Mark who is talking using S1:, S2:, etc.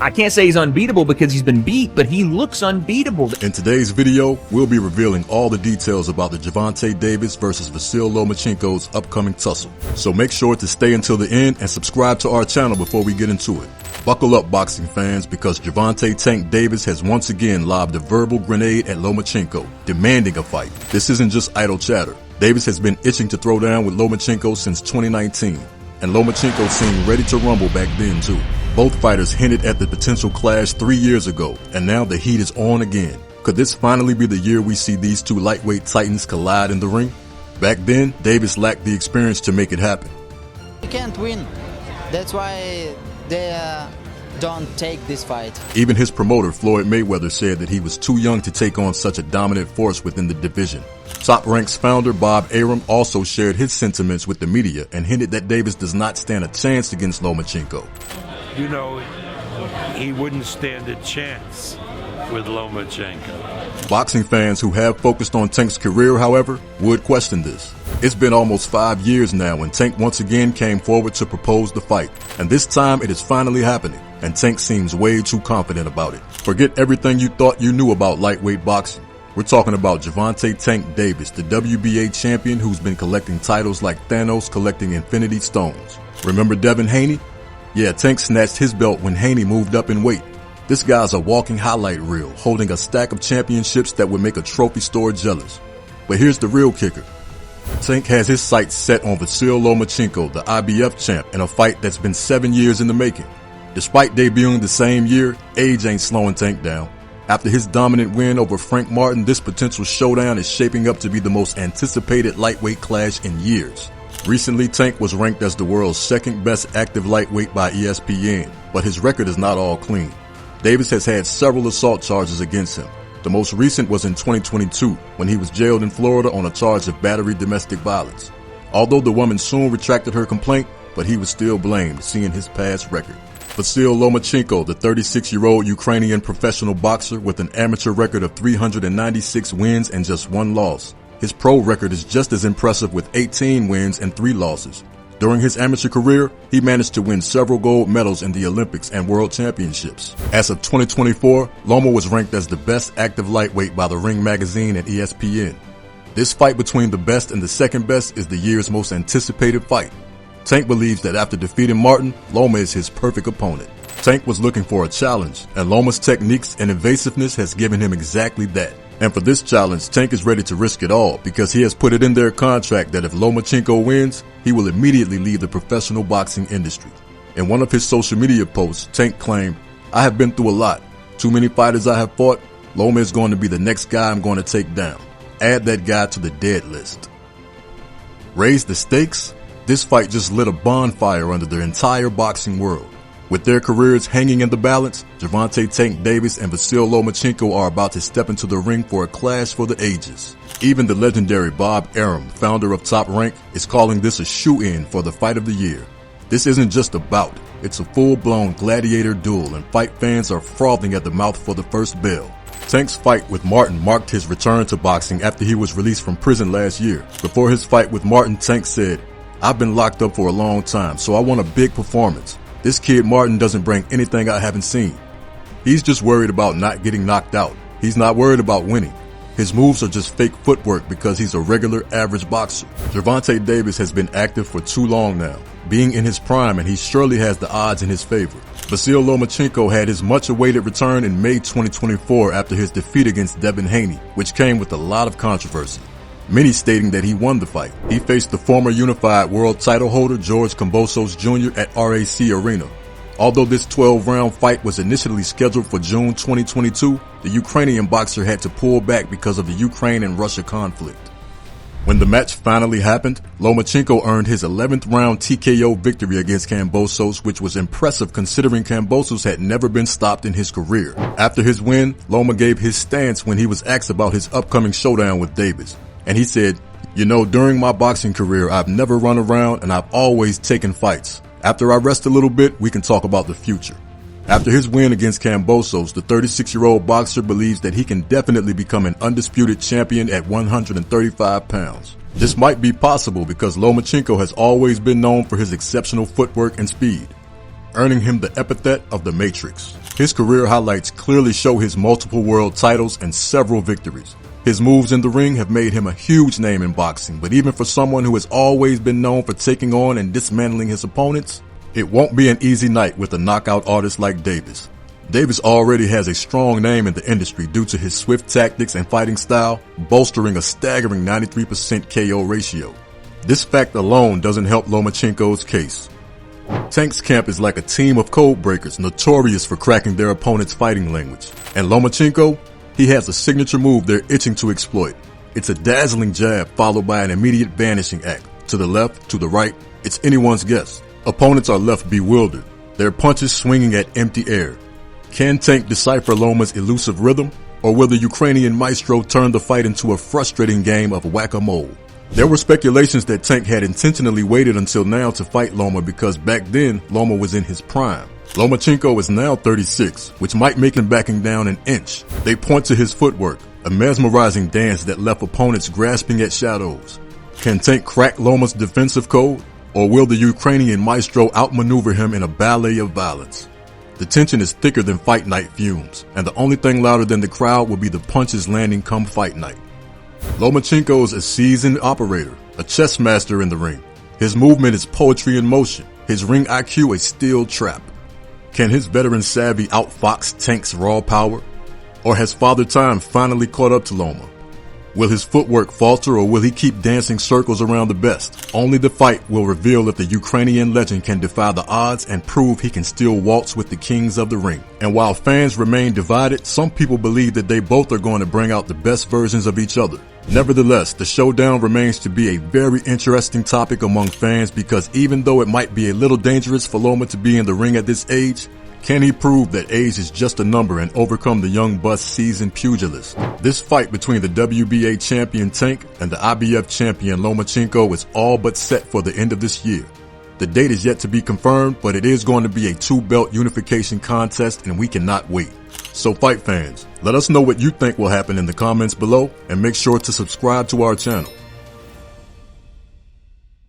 S1: I can't say he's unbeatable because he's been beat, but he looks unbeatable.
S2: In today's video, we'll be revealing all the details about the Gervonta Davis versus Vasyl Lomachenko's upcoming tussle. So make sure to stay until the end and subscribe to our channel before we get into it. Buckle up, boxing fans, because Gervonta "Tank" Davis has once again lobbed a verbal grenade at Lomachenko, demanding a fight. This isn't just idle chatter. Davis has been itching to throw down with Lomachenko since 2019, and Lomachenko seemed ready to rumble back then too. Both fighters hinted at the potential clash 3 years ago, and now the heat is on again. Could this finally be the year we see these two lightweight titans collide in the ring? Back then, Davis lacked the experience to make it happen.
S3: You can't win. That's why they don't take this fight.
S2: Even his promoter, Floyd Mayweather, said that he was too young to take on such a dominant force within the division. Top Rank's founder, Bob Arum, also shared his sentiments with the media and hinted that Davis does not stand a chance against Lomachenko.
S4: You know, he wouldn't stand a chance with Lomachenko.
S2: Boxing fans who have focused on Tank's career, however, would question this. It's been almost 5 years now when Tank once again came forward to propose the fight, and this time it is finally happening, and Tank seems way too confident about it. Forget everything you thought you knew about lightweight boxing. We're talking about Gervonta "Tank" Davis, the WBA champion who's been collecting titles like Thanos collecting Infinity Stones. Remember Devin Haney? Yeah, Tank snatched his belt when Haney moved up in weight. This guy's a walking highlight reel, holding a stack of championships that would make a trophy store jealous. But here's the real kicker. Tank has his sights set on Vasyl Lomachenko, the IBF champ, in a fight that's been 7 years in the making. Despite debuting the same year, age ain't slowing Tank down. After his dominant win over Frank Martin, this potential showdown is shaping up to be the most anticipated lightweight clash in years. Recently, Tank was ranked as the world's second best active lightweight by ESPN, but his record is not all clean. Davis has had several assault charges against him. The most recent was in 2022, when he was jailed in Florida on a charge of battery domestic violence. Although the woman soon retracted her complaint, but he was still blamed, seeing his past record. Vasyl Lomachenko, the 36-year-old Ukrainian professional boxer with an amateur record of 396 wins and just 1 loss. His pro record is just as impressive with 18 wins and 3 losses. During his amateur career, he managed to win several gold medals in the Olympics and World Championships. As of 2024, Loma was ranked as the best active lightweight by the Ring magazine and ESPN. This fight between the best and the second best is the year's most anticipated fight. Tank believes that after defeating Martin, Loma is his perfect opponent. Tank was looking for a challenge, and Loma's techniques and evasiveness has given him exactly that. And for this challenge, Tank is ready to risk it all because he has put it in their contract that if Lomachenko wins, he will immediately leave the professional boxing industry. In one of his social media posts, Tank claimed, "I have been through a lot. Too many fighters I have fought. Loma is going to be the next guy I'm going to take down. Add that guy to the dead list." Raise the stakes? This fight just lit a bonfire under the entire boxing world. With their careers hanging in the balance, Gervonta "Tank" Davis and Vasyl Lomachenko are about to step into the ring for a clash for the ages. Even the legendary Bob Arum, founder of Top Rank, is calling this a shoe-in for the fight of the year. This isn't just a bout, it's a full-blown gladiator duel, and fight fans are frothing at the mouth for the first bell. Tank's fight with Martin marked his return to boxing after he was released from prison last year. Before his fight with Martin, Tank said, "I've been locked up for a long time, so I want a big performance. This kid Martin doesn't bring anything I haven't seen. He's just worried about not getting knocked out. He's not worried about winning. His moves are just fake footwork because he's a regular average boxer." Gervonta Davis has been active for too long now, being in his prime, and he surely has the odds in his favor. Vasyl Lomachenko had his much-awaited return in May 2024 after his defeat against Devin Haney, which came with a lot of controversy. Many stating that he won the fight. He faced the former unified world title holder George Kambosos Jr. at RAC Arena. Although this 12-round fight was initially scheduled for June 2022, the Ukrainian boxer had to pull back because of the Ukraine and Russia conflict. When the match finally happened, Lomachenko earned his 11th round TKO victory against Kambosos, which was impressive considering Kambosos had never been stopped in his career. After his win, Loma gave his stance when he was asked about his upcoming showdown with Davis. And he said, "You know, during my boxing career, I've never run around and I've always taken fights. After I rest a little bit, we can talk about the future." After his win against Kambosos, the 36-year-old boxer believes that he can definitely become an undisputed champion at 135 pounds. This might be possible because Lomachenko has always been known for his exceptional footwork and speed. earning him the epithet of the Matrix. His career highlights clearly show his multiple world titles and several victories. His moves in the ring have made him a huge name in boxing, but even for someone who has always been known for taking on and dismantling his opponents, it won't be an easy night with a knockout artist like Davis. Davis already has a strong name in the industry due to his swift tactics and fighting style, bolstering a staggering 93% KO ratio. This fact alone doesn't help Lomachenko's case. Tank's camp is like a team of code breakers notorious for cracking their opponent's fighting language. And Lomachenko, he has a signature move they're itching to exploit. It's a dazzling jab followed by an immediate vanishing act. To the left, to the right, it's anyone's guess. Opponents are left bewildered, their punches swinging at empty air. Can Tank decipher Loma's elusive rhythm, or will the Ukrainian maestro turn the fight into a frustrating game of whack-a-mole? There were speculations that Tank had intentionally waited until now to fight Loma because back then Loma was in his prime. Lomachenko is now 36, which might make him backing down an inch. They point to his footwork, a mesmerizing dance that left opponents grasping at shadows. Can Tank crack Loma's defensive code, or will the Ukrainian maestro outmaneuver him in a ballet of violence? The tension is thicker than fight night fumes, and the only thing louder than the crowd will be the punches landing come fight night. Lomachenko is a seasoned operator, a chess master in the ring. His movement is poetry in motion, his ring IQ a steel trap. Can his veteran savvy outfox Tank's raw power? Or has Father Time finally caught up to Loma? Will his footwork falter, or will he keep dancing circles around the best? Only the fight will reveal if the Ukrainian legend can defy the odds and prove he can still waltz with the kings of the ring. And while fans remain divided, some people believe that they both are going to bring out the best versions of each other. Nevertheless, the showdown remains to be a very interesting topic among fans because even though it might be a little dangerous for Loma to be in the ring at this age, can he prove that age is just a number and overcome the young buck's seasoned pugilist? This fight between the WBA champion Tank and the IBF champion Lomachenko is all but set for the end of this year. The date is yet to be confirmed, but it is going to be a two-belt unification contest and we cannot wait. So fight fans, let us know what you think will happen in the comments below and make sure to subscribe to our channel.